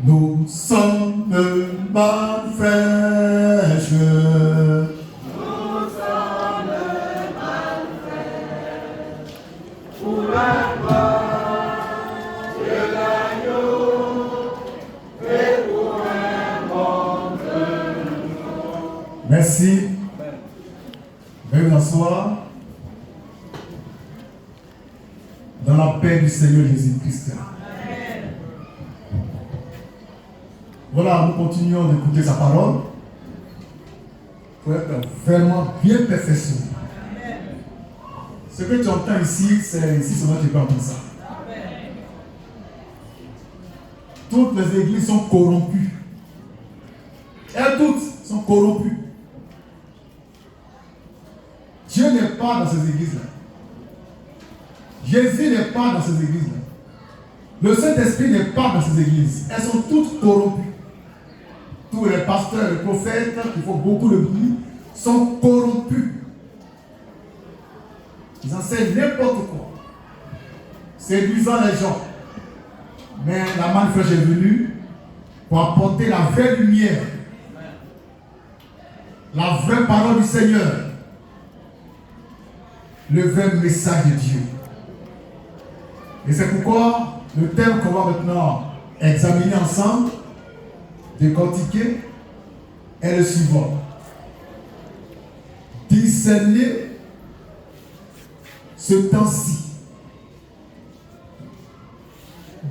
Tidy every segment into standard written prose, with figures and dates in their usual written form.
Nous sommes de bonne fraîche. Nous sommes de bonne fraîche. Pour la gloire de l'agneau et pour un monde nouveau. Merci. Veuillez vous asseoir. Dans la paix du Seigneur Jésus-Christ. Voilà, nous continuons d'écouter sa parole pour être vraiment bien perfectionné. Ce que tu entends ici, c'est ici seulement que tu peux entendre ça. Toutes les églises sont corrompues. Elles toutes sont corrompues. Dieu n'est pas dans ces églises-là. Jésus n'est pas dans ces églises-là. Le Saint-Esprit n'est pas dans ces églises. Elles sont toutes corrompues. Tous les pasteurs, les prophètes qui font beaucoup de bruit sont corrompus. Ils enseignent n'importe quoi, séduisant les gens. Mais la manne fraîche est venue pour apporter la vraie lumière, la vraie parole du Seigneur, le vrai message de Dieu. Et c'est pourquoi le thème qu'on va maintenant examiner ensemble, décortiquer, est le suivant. Discerner ce temps-ci.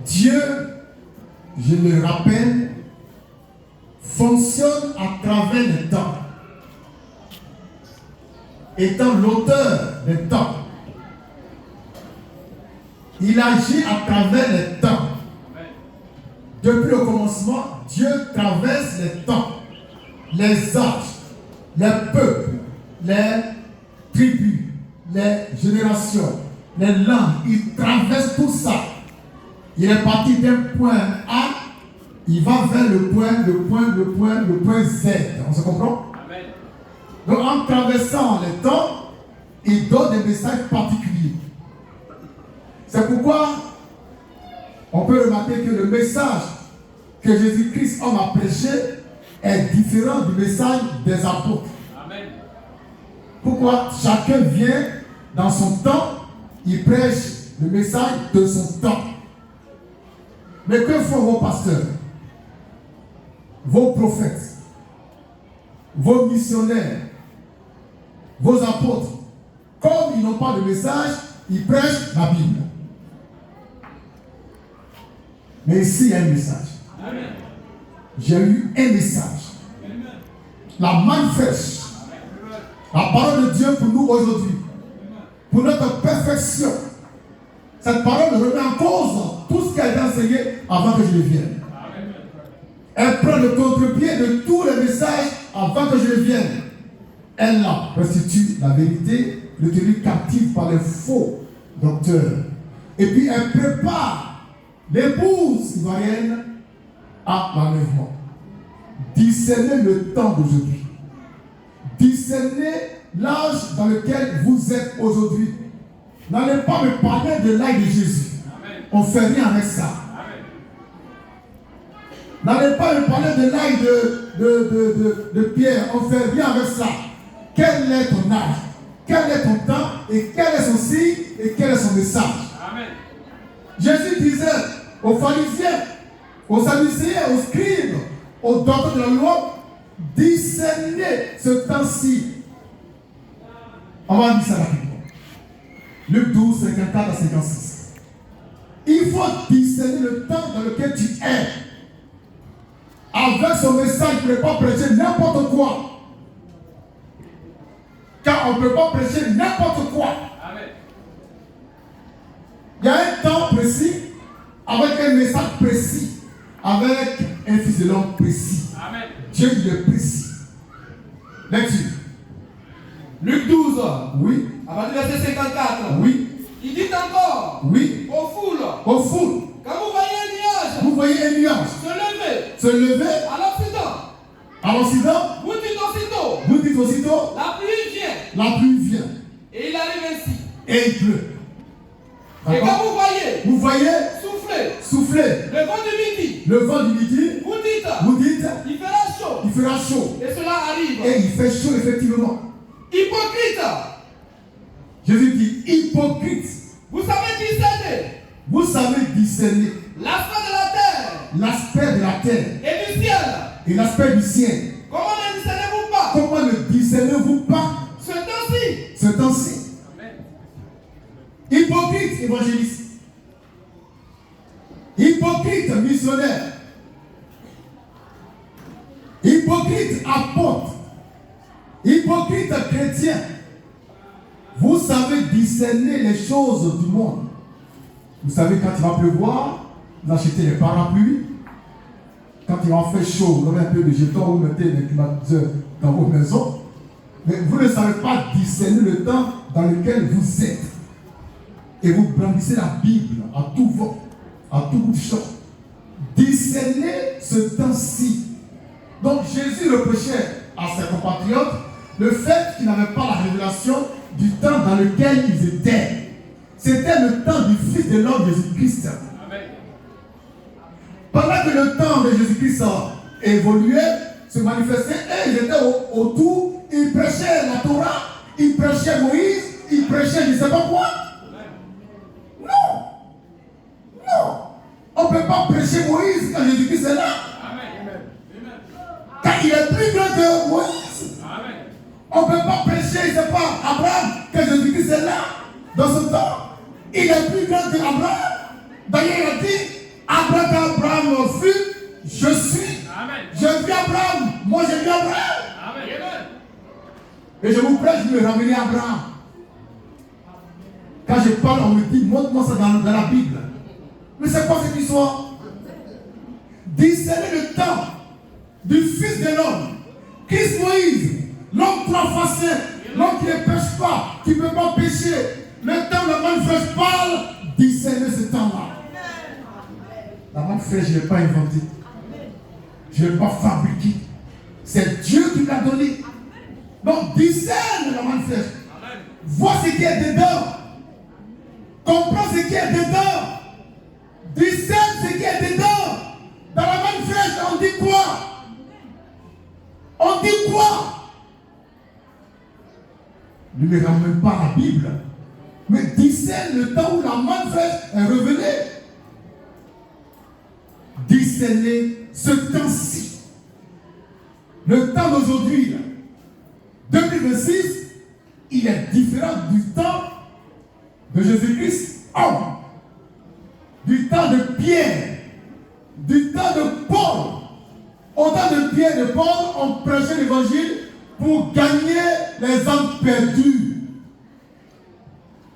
Dieu, je le rappelle, fonctionne à travers les temps. Étant l'auteur des temps, il agit à travers les temps. Depuis le commencement, Dieu traverse les temps, les âges, les peuples, les tribus, les générations, les langues. Il traverse tout ça. Il est parti d'un point A, il va vers le point Z. On se comprend? Amen. Donc en traversant les temps, il donne des messages particuliers. C'est pourquoi on peut remarquer que le message que Jésus-Christ homme a prêché est différent du message des apôtres. Amen. Pourquoi? Chacun vient dans son temps, il prêche le message de son temps. Mais que font vos pasteurs, vos prophètes, vos missionnaires, vos apôtres? Comme ils n'ont pas de message, ils prêchent la Bible. Mais ici, il y a un message. Amen. J'ai eu un message. Amen. La manne fraîche. La parole de Dieu pour nous aujourd'hui. Pour notre perfection. Cette parole remet en cause tout ce qui a été enseigné avant que je ne vienne. Amen. Elle prend le contre-pied de tous les messages avant que je ne vienne. Elle la restitue la vérité, le tenue captive par les faux docteurs. Et puis elle prépare l'épouse ivoirienne à l'enlèvement. Discernez le temps d'aujourd'hui. Discernez l'âge dans lequel vous êtes aujourd'hui. N'allez pas me parler de l'âge de Jésus. Amen. On ne fait rien avec ça. Amen. N'allez pas me parler de l'âge de Pierre. On ne fait rien avec ça. Quel est ton âge? Quel est ton temps? Et quel est son signe? Et quel est son message? Amen. Jésus disait aux pharisiens, aux sadducéens, aux scribes, aux docteurs de la loi, discernez ce temps-ci. On va dire ça rapidement. Luc 12, 54 à 56. Il faut discerner le temps dans lequel tu es. Avec son message, il ne peut pas prêcher n'importe quoi. Car on ne peut pas prêcher n'importe quoi. Amen. Il y a un temps précis, avec un message précis, avec un fils de l'homme précis. Amen. Dieu, il est précis. Lecture. Luc 12. Oui. À partir du verset 54. Oui. Il dit encore. Oui. Aux foules. Aux foules. Quand vous voyez un nuage. Vous voyez un nuage. Se lever. À l'Occident. À l'Occident. Vous dites aussitôt. Vous dites aussitôt. La pluie vient. La pluie vient. Et il arrive ainsi. Et il pleut. Et quand vous voyez. Vous voyez. Souffler. Souffler. Le vent du midi. le vent du midi, vous dites, il fera chaud. Et cela arrive. Et il fait chaud, effectivement. Hypocrite. Jésus dit hypocrite. Vous savez discerner. Vous savez discerner l'aspect de la terre. L'aspect de la terre. Et du ciel. Et l'aspect du ciel. Comment ne discernez-vous pas? Comment ne discernez-vous pas ce temps-ci? Ce temps-ci. Hypocrite évangéliste. Hypocrite missionnaire. Hypocrite apôtre. Hypocrite chrétien. Vous savez discerner les choses du monde. Vous savez, quand il va pleuvoir, vous achetez les parapluies. Quand il va faire chaud, vous avez un peu de jetons, vous mettez les climatiseurs dans vos maisons. Mais vous ne savez pas discerner le temps dans lequel vous êtes. Et vous brandissez la Bible à tout vent, à tout bout de champ. Discernez ce temps-ci. Donc Jésus reprochait à ses compatriotes le fait qu'ils n'avaient pas la révélation du temps dans lequel ils étaient. C'était le temps du Fils de l'homme Jésus-Christ. Pendant que le temps de Jésus-Christ évoluait, se manifestait, et ils étaient autour, ils prêchaient la Torah, ils prêchaient Moïse, ils prêchaient je ne sais pas quoi. Non. Non. On ne peut pas prêcher Moïse quand Jésus-Christ est là. Car il est plus grand que Moïse. On ne peut pas prêcher, je ne sais pas, Abraham, que Jésus-Christ est là. Dans ce temps, il est plus grand que Abraham. D'ailleurs, il a dit, Abraham fut, je suis. Je vis Abraham. Moi, je vis Abraham. Et je vous prêche de me ramener Abraham. Quand je parle, on me dit, montre-moi ça dans la Bible. Mais c'est quoi cette histoire? Discernez le temps du Fils de l'homme. Christ Moïse, l'homme trois facé, l'homme qui ne pêche pas, qui ne peut pas pécher. Le temps où la manne fraîche parle, discernez ce temps-là. La manne fraîche, je ne l'ai pas inventée. Je ne l'ai pas fabriquée. C'est Dieu qui l'a donnée. Donc, discerne la manne fraîche. Vois ce qui est dedans. Comprends ce qui est dedans. Discerne ce qui est dedans. Dans la manne fraîche, on dit quoi? On dit quoi? Ne me ramène pas la Bible. Mais discerne le temps où la manne fraîche est révélée. Discernez ce temps-ci. Le temps d'aujourd'hui, 2026, il est différent du temps de Jésus-Christ, homme, du temps de Pierre, du temps de Paul. Au temps de Pierre et de Paul, on prêchait l'évangile pour gagner les âmes perdues.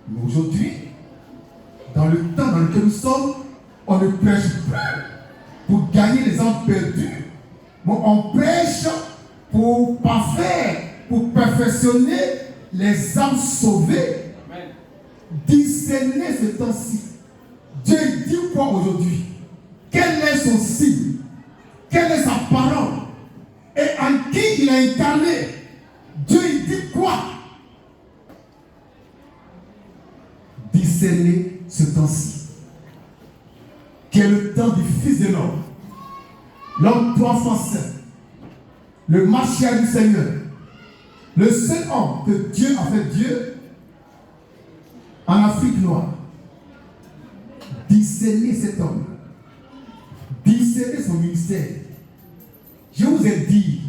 Mais aujourd'hui, dans le temps dans lequel nous sommes, on ne prêche plus pour gagner les âmes perdues. Mais on prêche pour parfaire, pour perfectionner les âmes sauvées. Amen. Discernez ce temps-ci. Dieu dit quoi aujourd'hui? Quel est son signe? Quelle est sa parole? Et en qui il a incarné? Dieu dit quoi? Discernez ce temps-ci, qui est le temps du Fils de l'homme, l'homme trois fois saint, le Machia du Seigneur, le seul homme que Dieu a fait Dieu en Afrique noire. Discernez cet homme, discernez son ministère. Je vous ai dit,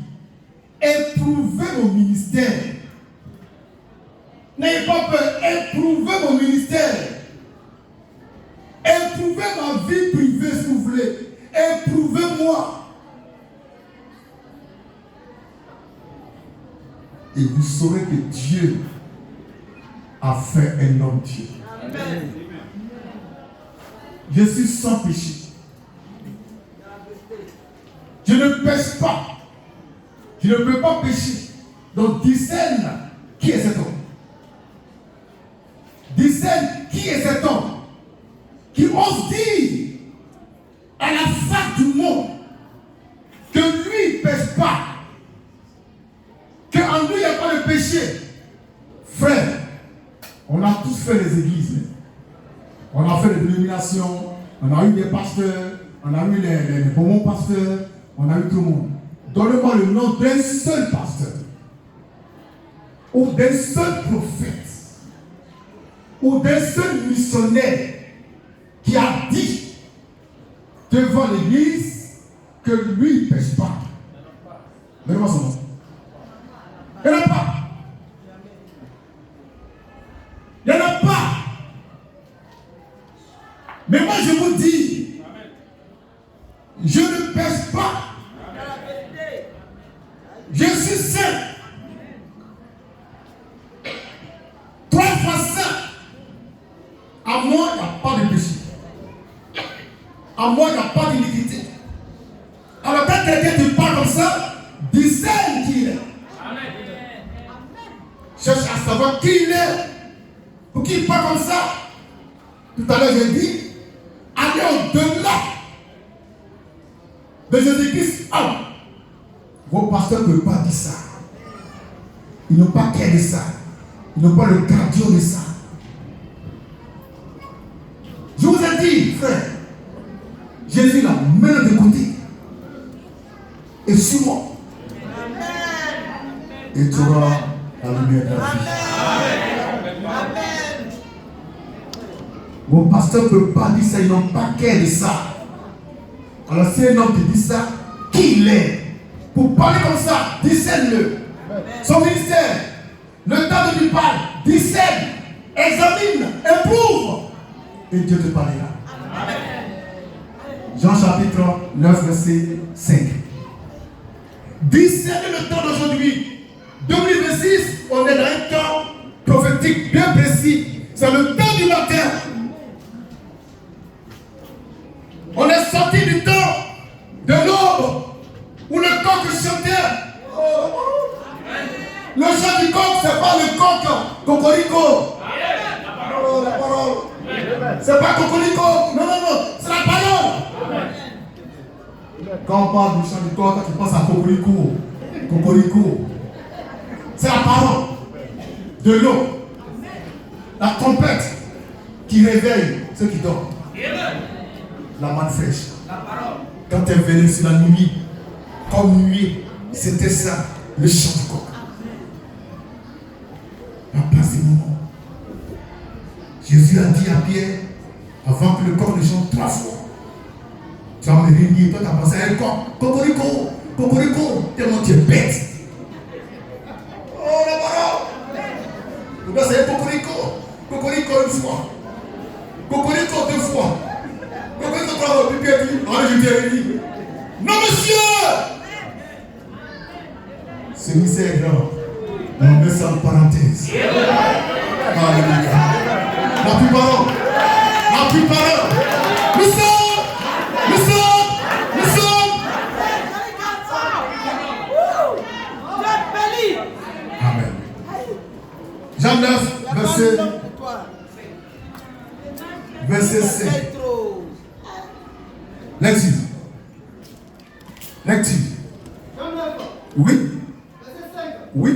éprouvez mon ministère. N'ayez pas peur, éprouvez mon ministère. Éprouvez ma vie privée si vous voulez. Éprouvez-moi. Et vous saurez que Dieu a fait un homme Dieu. Amen. Je suis sans péché. Je ne pêche pas. Je ne peux pas pécher. Donc discerne qui est cet homme. Discerne qui est cet homme qui ose dire à la face du monde que lui ne pêche pas, qu'en lui il n'y a pas de péché. Frère, on a tous fait les églises. On a fait des dénominations, on a eu des pasteurs, On a eu les bons pasteurs, on a eu tout le monde. Donnez-moi le nom d'un seul pasteur, ou d'un seul prophète, ou d'un seul missionnaire qui a dit devant l'église que lui ne pêche pas. Donnez-moi son nom. Il n'y en a pas. Il n'y en a pas. Mais moi je vous dis, je ne pêche pas. Je suis saint. 3 fois saint. À moi, il n'y a pas de péché. À moi, il n'y a pas d'iniquité. Alors quand quelqu'un te parle comme ça, discerne qui il est. Cherche à savoir qui il est. Pour qui il parle comme ça. Tout à l'heure, j'ai dit, allez au-delà de Jésus-Christ. Vos pasteurs ne peuvent pas dire ça. Ils n'ont pas cœur de ça. Ils n'ont pas le cardio de ça. Je vous ai dit, frère, Jésus l'a main de côté. Et sur moi. Et tu auras la lumière de la vie. Vos pasteurs ne peuvent pas dire ça. Ils n'ont pas cœur de ça. Alors si un homme te dit ça, qui il est? Pour parler comme ça, discerne-le. Son ministère, le temps de lui parler, discerne, examine, éprouve. Et Dieu te parlera. Jean chapitre 9, verset 5. Discernez le temps d'aujourd'hui. 2026, on est dans un temps prophétique bien précis. C'est le temps du matin. On est sorti du temps de l'aube où le coq chantait. Le chant du coq, c'est pas le coq cocorico. La parole. C'est pas cocorico. Non, c'est la parole. Quand on parle du chant du coq, tu penses à cocorico. Cocorico. C'est la parole de l'eau. La trompette qui réveille ceux qui dorment. La manne fraîche. Quand elle venait sur la nuit, comme nuit, c'était ça, le chant du coq. On passe des moments. Jésus a dit à Pierre, avant que le coq ne chante 3 fois, tu vas me réunir, toi tu as pensé à un coq, cocorico, cocorico, tellement tu es bête. Oh la parole! Le gars c'est un cocorico, cocorico 1 fois, cocorico 2 fois. Cocorico 3 fois, puis Pierre dit, allez je t'ai réuni. Non monsieur! Ce mystère est grand. On met ça en parenthèse. Alléluia. La plus parole. La plus parole. Nous sommes. Amen. Jean 9, verset 5. Lecture. Oui.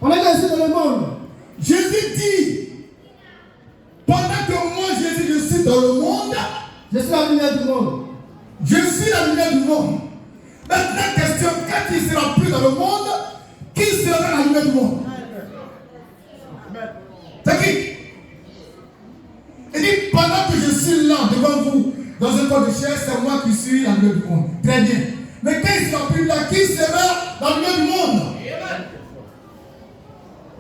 On est laissé dans le monde. Jésus dit, pendant que moi Jésus je suis dans le monde, Je suis la lumière du monde. je suis la lumière du monde. Maintenant, question, quand il ne sera plus dans le monde, qui sera la lumière du monde? C'est qui? Il dit, pendant que je suis là devant vous, dans un corps de chair, c'est moi qui suis la lumière du monde. Très bien. Mais quand il ne sera plus là, qui sera la lumière du monde?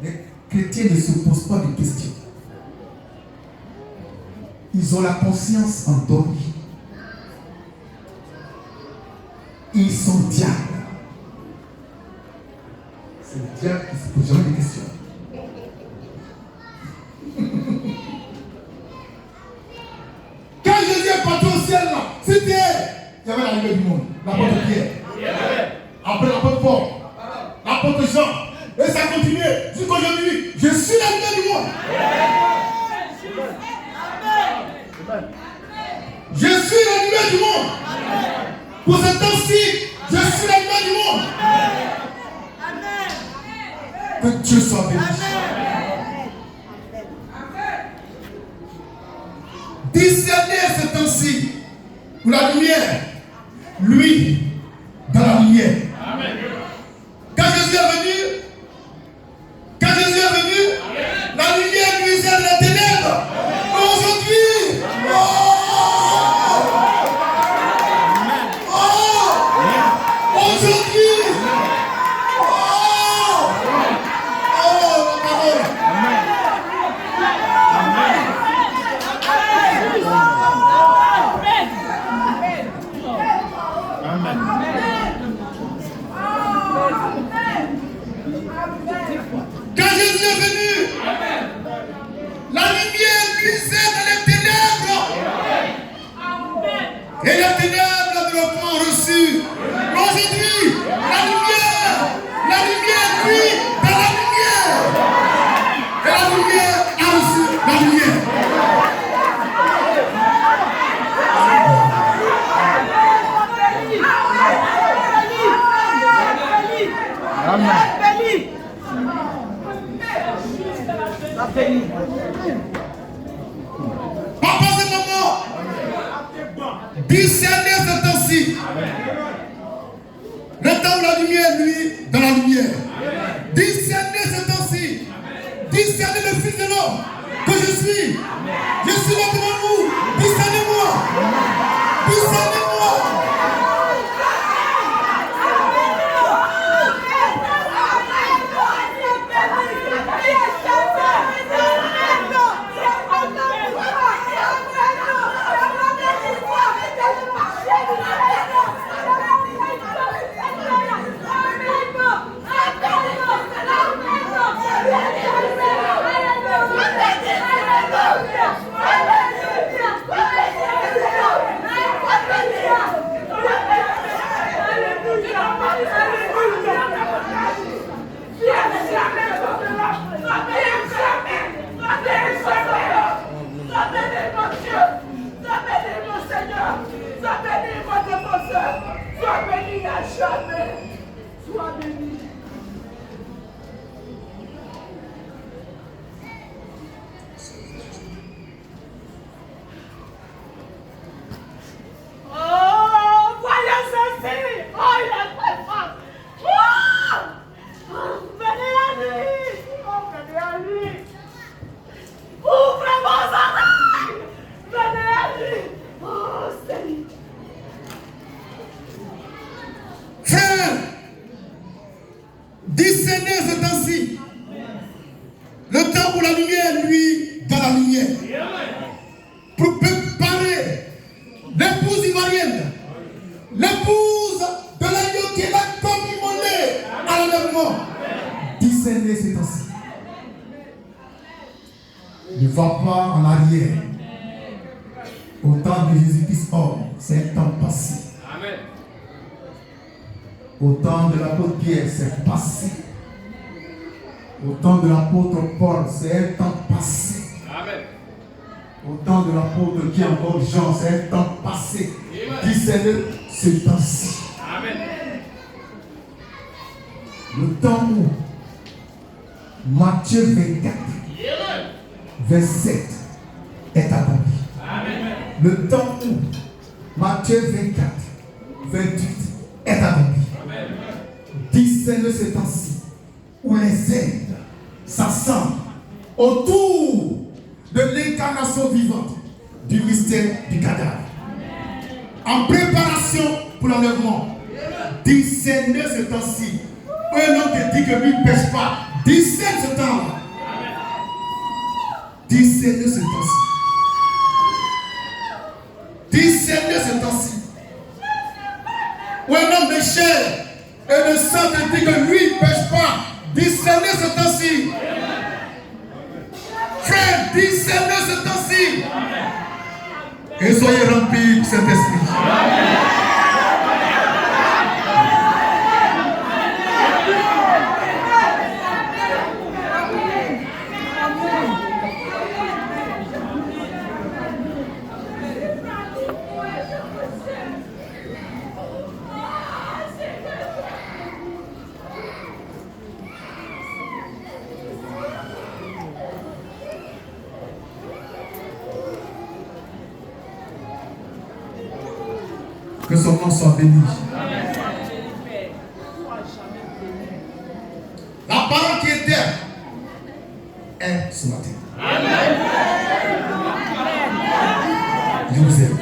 Les chrétiens ne se posent pas de questions. Ils ont la conscience endormie. Ils sont diables. C'est le diable qui ne se pose jamais de questions. Quand Jésus est parti au ciel, là, c'était, il y avait la lumière du monde. L'apôtre Pierre. Après l'apôtre Paul. L'apôtre Jean. Et ça continue jusqu'aujourd'hui. Je suis la lumière du monde. Je suis la lumière du monde. Pour ce temps-ci, je suis la lumière du monde. Que Dieu soit béni. Discernez ce temps-ci lui, dans la lumière. Amen. Quand Jésus est venu, la lumière luisait dans les ténèbres. Aujourd'hui, aujourd'hui, la parole. Quand Jésus est venu, la lumière luisait dans les ténèbres. Et les ténèbres ne l'ont pas reçu. Aujourd'hui, la lumière luit dans la lumière. Et la lumière a reçu la lumière. Papa, ce moment, discernez ce temps-ci. Le temps où la lumière luit dans la lumière. Discernez ce temps-ci. Discernez le Fils de l'homme que je suis. Je suis là devant vous. Discernez-moi. Discernez-moi. Discernez ce temps-ci. Le temps où la lumière luit dans la lumière. Pour préparer l'épouse ivoirienne, l'épouse de l'agneau qui est là comme immolée à l'enlèvement. Discernez ce temps-ci. Ne va pas en arrière. Au temps de Jésus-Christ homme, c'est un temps passé. Amen. Au temps de l'apôtre Pierre, c'est passé. Au temps de l'apôtre Paul, c'est un temps passé. Amen. Au temps de l'apôtre qui est encore Jean, c'est un temps passé. Discernez ce temps-ci. Amen. Le temps où Matthieu 24, verset est accompli. Amen. Le temps où Matthieu 24, 28 est accompli. Discernez ce temps-ci où les ailes s'assemblent autour de l'incarnation vivante du mystère du cadavre. En préparation pour l'enlèvement. Discernez ce temps-ci. Un homme te dit que lui ne pêche pas. Discernez ce temps-là. Discernez ce temps-ci. Discernez ce temps-ci. Où un homme de chair et de sang te dit que lui ne pêche pas. Discernez ce temps-ci. Frère, discernez ce temps-ci. Et soyez remplis de cet esprit. Que son nom soit béni. La parole qui était est ce matin. Je vous aime.